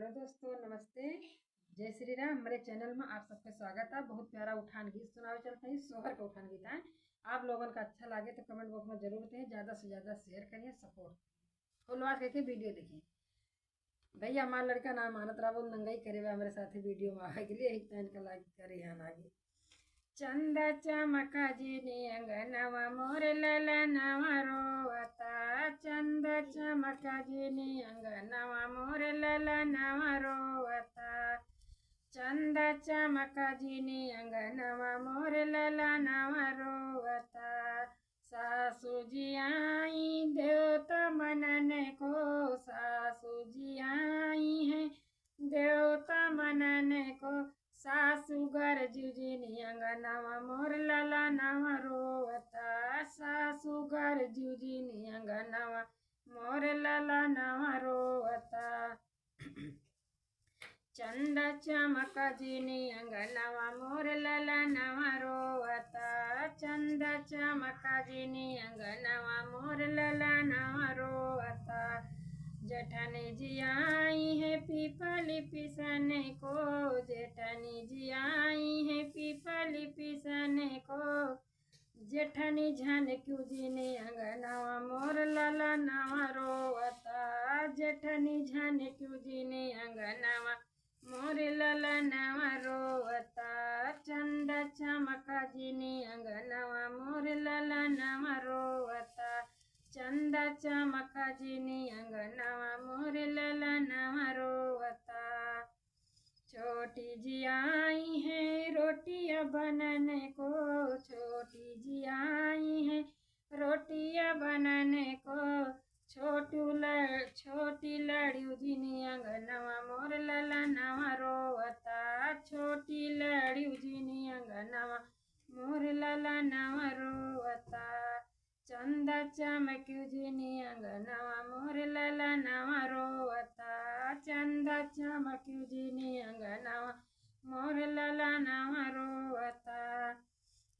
Hello दोस्तों, नमस्ते। जय श्री राम। हमारे चैनल में आप सबका स्वागत है। बहुत प्यारा उठान गीत सुनावे चलते हैं। सोहर का उठान गीत है। आप लोगों का अच्छा लगे तो कमेंट बॉक्स में जरूर बताइए। ज़्यादा से ज़्यादा शेयर करिए, सपोर्ट फुल आवाज करके वीडियो देखिए। भैया हमारा लड़का ना मानत रहा, वो नंगाई करे हुए हमारे साथ वीडियो में आगे के लिए एक टाइम का लाइक करे यहाँ आगे। चंद चमका जीनी अंगनवा मोर ललनवा रोवता। चंद चमका जीनी अंगनवा मोर ललनवा रोवता। चंद चमका जीनी अंगनवा मोर ललनवा रोवता। सासू जी आई देवता मनने को, सासू जी आई है देवता मनने को। सासू घर जुजिनी अंगनवा मोर ललनवा रोवता। सासू घर जुजिनी अंगनवा मोर ललनवा रोवता। चंद चमक जीनी अंगनवा मोर ललनवा रोवता। चंद चमक जीनी अंगनवा मोर ललनवा रोवता। जेठानी जी आई है पीपली पिसने को, जेठानी जी आई है पीपली पिसने को। जेठानी झन क्यों जीने अंगनवा मोर ललनवा रोवता। जेठानी झन क्यों जीने अंगनवा मोर ललनवा रोवता। चंद चमका जीनी अंगनवा मोर ललनवा रोवता। चंद चमका जीनी अंगनवा मोर ललनवा रोवता। छोटी जी आई है रोटियां बनने को, छोटी जी आई है रोटियां बनने को। छोटी लड़ियो जीनी अंगनवा मोर ललनवा रोवता। छोटी लड़ियो जीनी अंगनवा मोर ललनवा रोवता। चंद चमक्यू जीनी अंगनवा मोर ललनवा रोवता। चंद चमक्यू जीनी अंगनवा मोर ललनवा रोवता।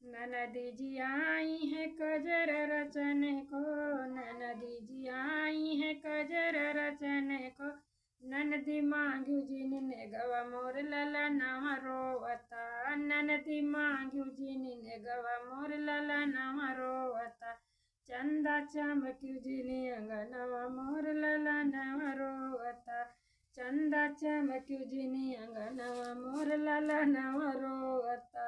ननदी जी आई है कजर रचने को, ननदी जी आई है कजर रचने को। ननदी मांग्यू जीनी नेगवा मोर ललनवा रोवता। ननदी मांग्यू जीनी नेगवा मोर ललनवा रोवता। चंदा चमक्यू जीनी अंगनवा मोर ललनवा रोवता। चंदा चमक्यू जीनी अंगनवा मोर ललनवा रोवता।